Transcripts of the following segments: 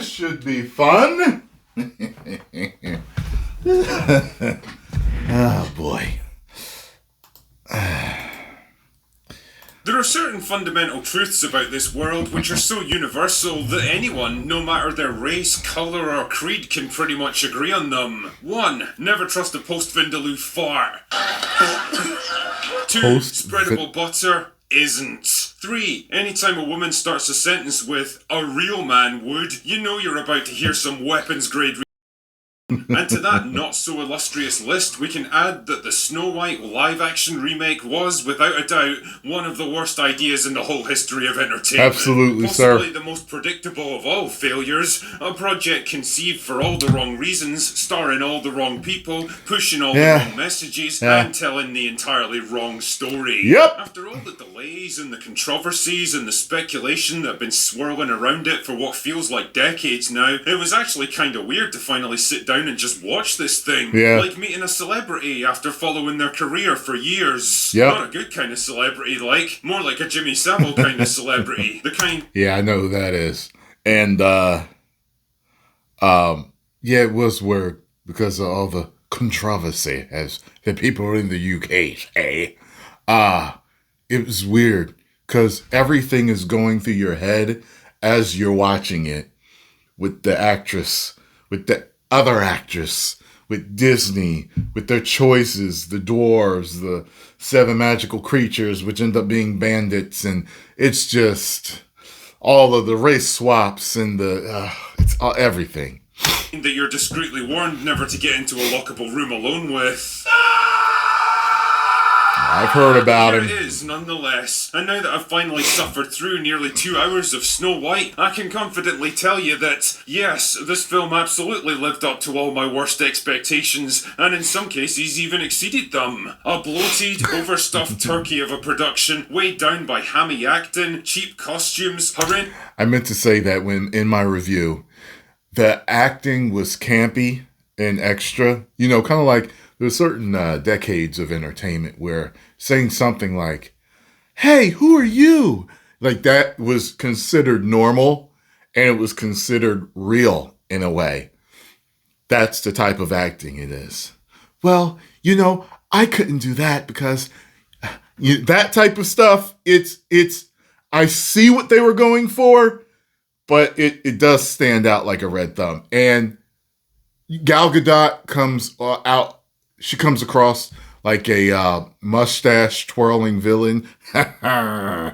this should be fun. Oh, boy. There are certain fundamental truths about this world which are so universal that anyone, no matter their race, colour or creed, can pretty much agree on them. 1. Never trust a post-Vindaloo fart. 2. Spreadable butter isn't. 3. Anytime a woman starts a sentence with, "a real man would," you know you're about to hear some weapons-grade. And to that not-so-illustrious list, we can add that the Snow White live-action remake was, without a doubt, one of the worst ideas in the whole history of entertainment. Absolutely, sir. Possibly the most predictable of all failures, a project conceived for all the wrong reasons, starring all the wrong people, pushing all the wrong messages, and telling the entirely wrong story. Yep. After all the delays and the controversies and the speculation that have been swirling around it for what feels like decades now, it was actually kind of weird to finally sit down and just watch this thing. Yeah. Like meeting a celebrity after following their career for years. Yep. Not a good kind of celebrity, more like a Jimmy Savile kind of celebrity. The kind... Yeah, I know who that is. And, it was weird because of all the controversy, as the people in the UK say. It was weird because everything is going through your head as you're watching it with the actress, with the other actress, with Disney, with their choices, the dwarves, the 7 magical creatures, which end up being bandits, and it's just all of the race swaps and it's all, everything. That you're discreetly warned never to get into a lockable room alone with. I've heard about him. Here it is, nonetheless. And now that I've finally suffered through nearly 2 hours of Snow White, I can confidently tell you that, yes, this film absolutely lived up to all my worst expectations, and in some cases even exceeded them. A bloated, overstuffed turkey of a production, weighed down by hammy acting, cheap costumes, I meant to say that when in my review, the acting was campy and extra. You know, kind of like there's certain decades of entertainment where saying something like, "Hey, who are you?" like that was considered normal and it was considered real in a way. That's the type of acting it is. Well, you know, I couldn't do that because that type of stuff, I see what they were going for, but it does stand out like a red thumb. And Gal Gadot comes out, she comes across like a mustache twirling villain. You know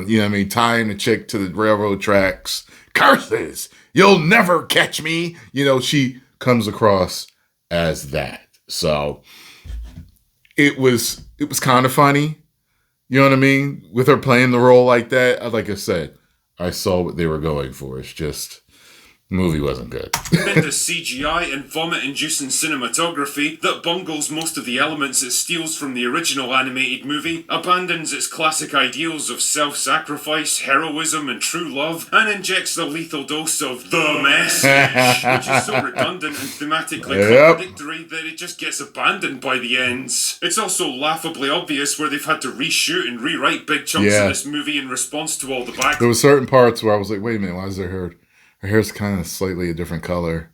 what I mean? Tying a chick to the railroad tracks. Curses! You'll never catch me! You know, she comes across as that. So it was kind of funny. You know what I mean? With her playing the role like that, like I said, I saw what they were going for. It's just, the movie wasn't good. Bit of CGI and vomit-inducing cinematography that bungles most of the elements it steals from the original animated movie, abandons its classic ideals of self-sacrifice, heroism, and true love, and injects the lethal dose of the message, which is so redundant and thematically contradictory that it just gets abandoned by the ends. It's also laughably obvious where they've had to reshoot and rewrite big chunks of this movie in response to all the back. There were certain parts where I was like, wait a minute, why is her hair's kind of slightly a different color?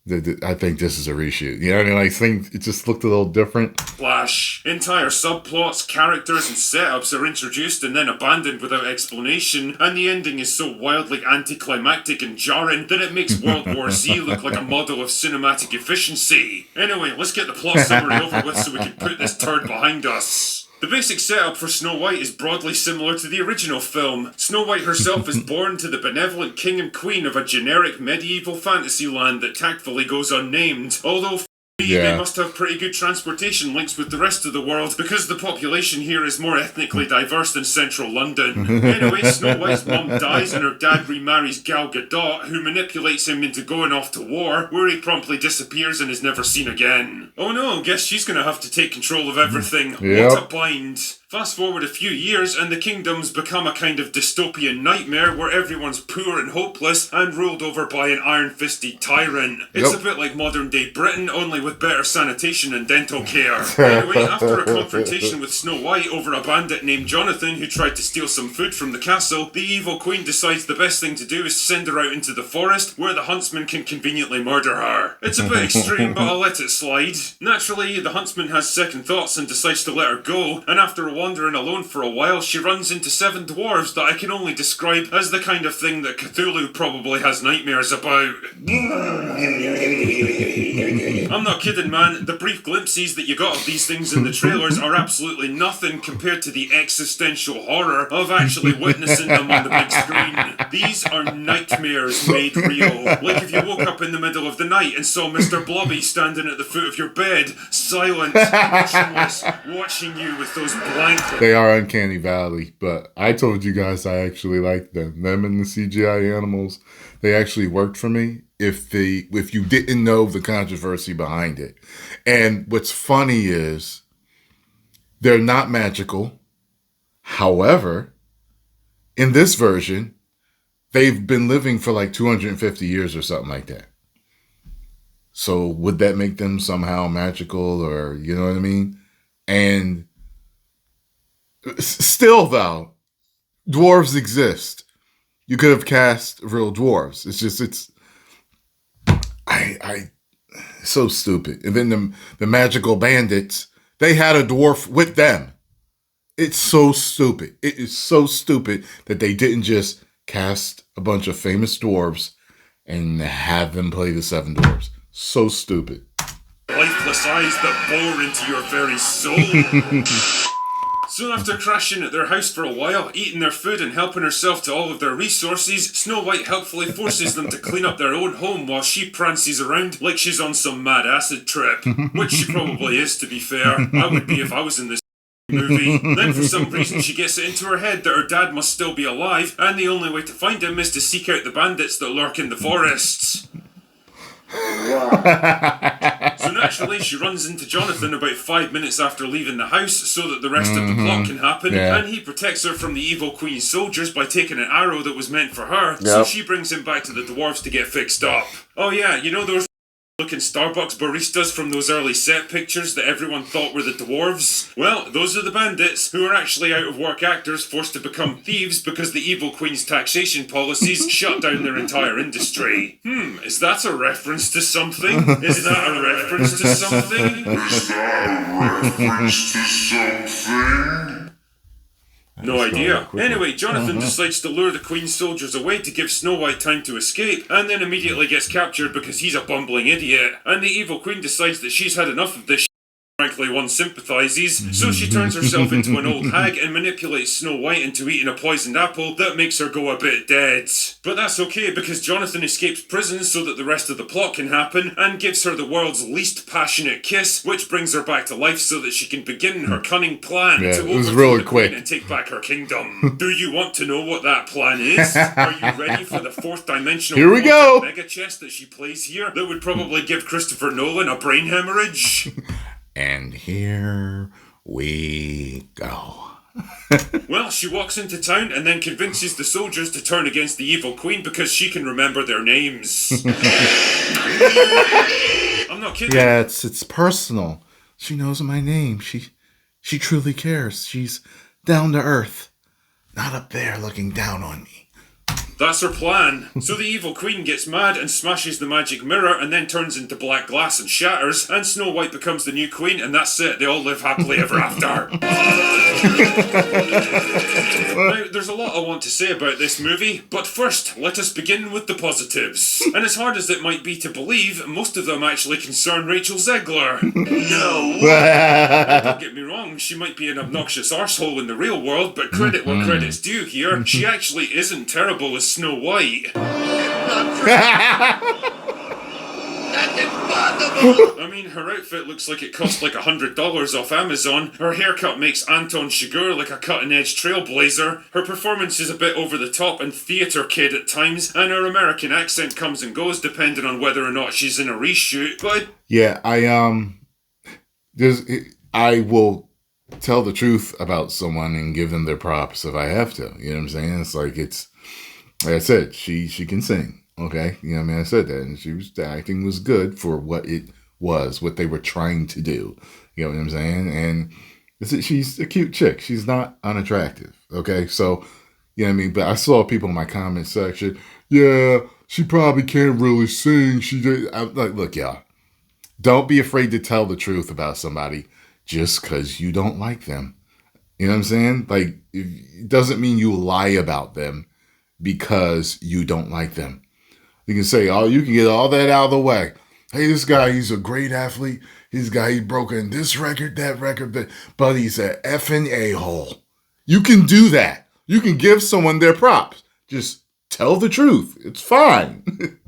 I think this is a reshoot. You know what I mean? Like, it just looked a little different. Flash. Entire subplots, characters, and setups are introduced and then abandoned without explanation, and the ending is so wildly anticlimactic and jarring that it makes World War Z look like a model of cinematic efficiency. Anyway, let's get the plot summary over with so we can put this turd behind us. The basic setup for Snow White is broadly similar to the original film. Snow White herself is born to the benevolent king and queen of a generic medieval fantasy land that tactfully goes unnamed, although they must have pretty good transportation links with the rest of the world because the population here is more ethnically diverse than central London. Anyway, Snow White's mum dies and her dad remarries Gal Gadot, who manipulates him into going off to war, where he promptly disappears and is never seen again. Oh no, guess she's gonna have to take control of everything. What a bind. Fast forward a few years, and the kingdom's become a kind of dystopian nightmare where everyone's poor and hopeless and ruled over by an iron-fisted tyrant. It's a bit like modern-day Britain, only with better sanitation and dental care. Anyway, after a confrontation with Snow White over a bandit named Jonathan who tried to steal some food from the castle, the evil queen decides the best thing to do is send her out into the forest where the huntsman can conveniently murder her. It's a bit extreme, but I'll let it slide. Naturally, the huntsman has second thoughts and decides to let her go, and after wandering alone for a while, she runs into 7 dwarves that I can only describe as the kind of thing that Cthulhu probably has nightmares about. I'm not kidding, man. The brief glimpses that you got of these things in the trailers are absolutely nothing compared to the existential horror of actually witnessing them on the big screen. These are nightmares made real. Like if you woke up in the middle of the night and saw Mr. Blobby standing at the foot of your bed, silent, motionless, watching you with those blank... They are Uncanny Valley, but I told you guys I actually liked them. Them and the CGI animals, they actually worked for me if you didn't know the controversy behind it. And what's funny is they're not magical. However, in this version, they've been living for like 250 years or something like that. So would that make them somehow magical, or you know what I mean? And still, though, dwarves exist. You could have cast real dwarves. It's so stupid. And then the magical bandits, they had a dwarf with them. It's so stupid. It is so stupid that they didn't just cast a bunch of famous dwarves and have them play the 7 dwarves. So stupid. Lifeless eyes that bore into your very soul. So after crashing at their house for a while, eating their food and helping herself to all of their resources, Snow White helpfully forces them to clean up their own home while she prances around like she's on some mad acid trip. Which she probably is, to be fair. I would be if I was in this movie. Then for some reason she gets it into her head that her dad must still be alive, and the only way to find him is to seek out the bandits that lurk in the forests. So naturally, she runs into Jonathan about 5 minutes after leaving the house so that the rest of the plot can happen, and he protects her from the evil queen's soldiers by taking an arrow that was meant for her, so she brings him back to the dwarves to get fixed up. Oh yeah, you know those looking Starbucks baristas from those early set pictures that everyone thought were the dwarves? Well, those are the bandits, who are actually out-of-work actors forced to become thieves because the evil queen's taxation policies shut down their entire industry. Is that a reference to something? Is that a reference to something? Is that a reference to something? No idea. Anyway, Jonathan decides to lure the Queen's soldiers away to give Snow White time to escape, and then immediately gets captured because he's a bumbling idiot. And the evil Queen decides that she's had enough of this frankly one sympathises, so she turns herself into an old hag and manipulates Snow White into eating a poisoned apple that makes her go a bit dead. But that's okay because Jonathan escapes prison so that the rest of the plot can happen and gives her the world's least passionate kiss, which brings her back to life so that she can begin her cunning plan to overthrow the Queen and take back her kingdom. Do you want to know what that plan is? Are you ready for the 4th dimensional here we go. Mega chess that she plays here that would probably give Christopher Nolan a brain hemorrhage? And here we go. Well, she walks into town and then convinces the soldiers to turn against the evil queen because she can remember their names. I'm not kidding. Yeah, it's personal. She knows my name. She truly cares. She's down to earth, not up there looking down on me. That's her plan. So the evil queen gets mad and smashes the magic mirror and then turns into black glass and shatters, and Snow White becomes the new queen, and that's it. They all live happily ever after. Now, there's a lot I want to say about this movie, but first, let us begin with the positives. And as hard as it might be to believe, most of them actually concern Rachel Zegler. No! Don't get me wrong, she might be an obnoxious arsehole in the real world, but credit where credit's due here. She actually isn't terrible as Snow White. I mean, her outfit looks like it cost like $100 off Amazon. Her haircut makes Anton Chigurh like a cutting-edge trailblazer. Her performance is a bit over the top and theatre kid at times, and her American accent comes and goes depending on whether or not she's in a reshoot. But yeah, I will tell the truth about someone and give them their props if I have to. You know what I'm saying? It's like like I said, she can sing. Okay, you know what I mean. I said that, and the acting was good for what it was, what they were trying to do. You know what I'm saying? And she's a cute chick. She's not unattractive. Okay, so you know what I mean. But I saw people in my comment section. Yeah, she probably can't really sing. I'm like, look, y'all, don't be afraid to tell the truth about somebody just because you don't like them. You know what I'm saying? Like, it doesn't mean you lie about them because you don't like them. You can say, oh, you can get all that out of the way. Hey, this guy, he's a great athlete. He's broken this record, that record, but he's an effing a-hole. You can do that. You can give someone their props. Just tell the truth. It's fine.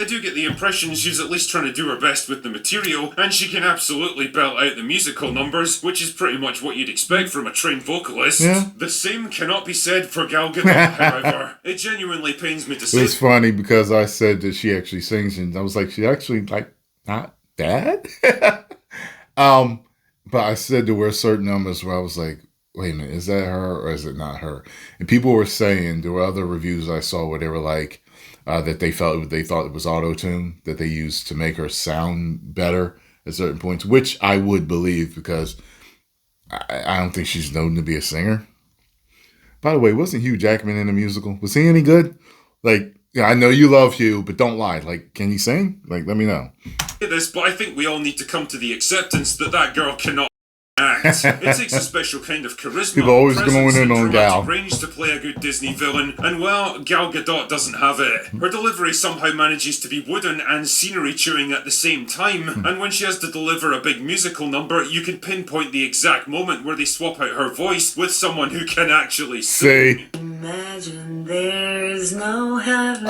I do get the impression she's at least trying to do her best with the material, and she can absolutely belt out the musical numbers, which is pretty much what you'd expect from a trained vocalist. Yeah. The same cannot be said for Gal Gadot, however. It genuinely pains me to say. It's funny because I said that she actually sings, and I was like, she actually, like, not bad? But I said there were certain numbers where I was like, wait a minute, is that her or is it not her? And people were saying, there were other reviews I saw where they were like, that they thought it was auto-tune that they used to make her sound better at certain points, which I would believe because I don't think she's known to be a singer. By the way, wasn't Hugh Jackman in the musical? Was he any good? Like, yeah, I know you love Hugh, but don't lie. Like, can he sing? Like, let me know. This, but I think we all need to come to the acceptance that girl cannot act. It takes a special kind of charisma, people always going in on Gal, range to play a good Disney villain, and well, Gal Gadot doesn't have it. Her delivery somehow manages to be wooden and scenery chewing at the same time, and when she has to deliver a big musical number, you can pinpoint the exact moment where they swap out her voice with someone who can actually sing. Imagine there's no heaven.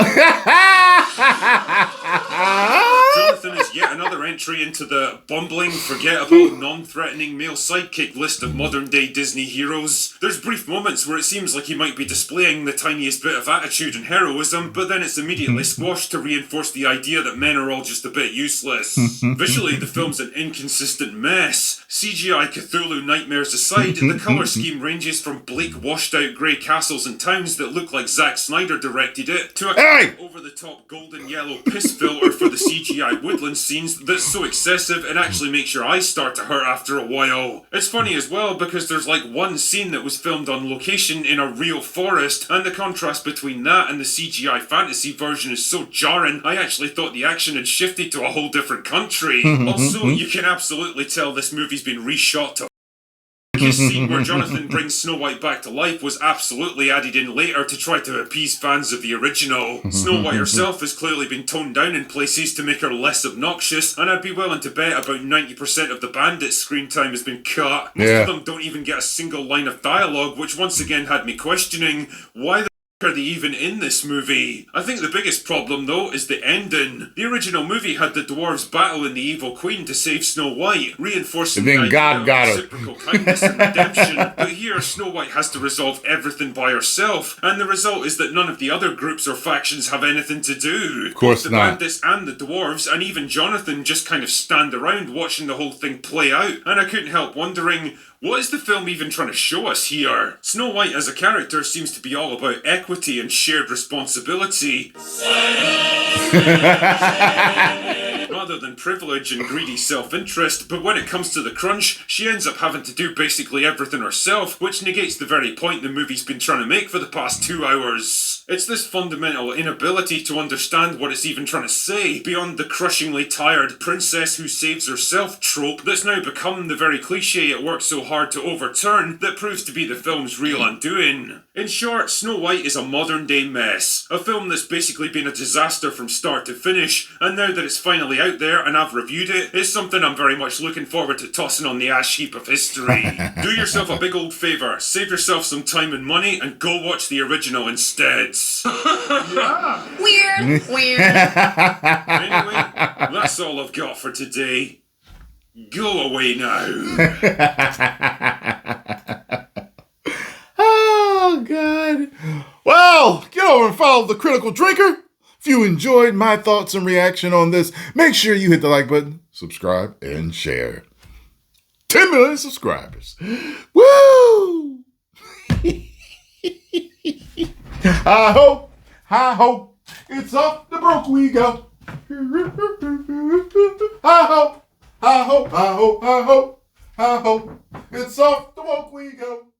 Jonathan is yet another entry into the bumbling, forgettable, non-threatening male sidekick list of modern-day Disney heroes. There's brief moments where it seems like he might be displaying the tiniest bit of attitude and heroism, but then it's immediately squashed to reinforce the idea that men are all just a bit useless. Visually, the film's an inconsistent mess. CGI Cthulhu nightmares aside, the colour scheme ranges from bleak, washed-out grey castles and towns that look like Zack Snyder directed it, to a over-the-top golden yellow piss filter for the CGI woodland scenes that's so excessive it actually makes your eyes start to hurt after a while. It's funny as well because there's like one scene that was filmed on location in a real forest, and the contrast between that and the CGI fantasy version is so jarring I actually thought the action had shifted to a whole different country. Also, you can absolutely tell this movie's been reshot to kiss scene where Jonathan brings Snow White back to life was absolutely added in later to try to appease fans of the original. Snow White herself has clearly been toned down in places to make her less obnoxious, and I'd be willing to bet about 90% of the bandits' screen time has been cut. Most of them don't even get a single line of dialogue, which once again had me questioning why the are they even in this movie? I think the biggest problem, though, is the ending. The original movie had the dwarves battling the evil queen to save Snow White, reinforcing the idea of reciprocal kindness and redemption. But here, Snow White has to resolve everything by herself, and the result is that none of the other groups or factions have anything to do. Of course the not. bandits and the dwarves, and even Jonathan, just kind of stand around watching the whole thing play out, and I couldn't help wondering, what is the film even trying to show us here? Snow White as a character seems to be all about equity and shared responsibility, rather than privilege and greedy self-interest, but when it comes to the crunch, she ends up having to do basically everything herself, which negates the very point the movie's been trying to make for the past 2 hours. It's this fundamental inability to understand what it's even trying to say, beyond the crushingly tired princess who saves herself trope that's now become the very cliche it worked so hard to overturn that proves to be the film's real undoing. In short, Snow White is a modern-day mess. A film that's basically been a disaster from start to finish, and now that it's finally out there and I've reviewed it, it's something I'm very much looking forward to tossing on the ash heap of history. Do yourself a big old favour, save yourself some time and money, and go watch the original instead. Weird. Anyway, that's all I've got for today. Go away now. Oh, God. Well, get over and follow The Critical Drinker. If you enjoyed my thoughts and reaction on this, make sure you hit the like button, subscribe, and share. 10 million subscribers. Woo! I hope it's off the broke we go. I hope it's off the broke we go.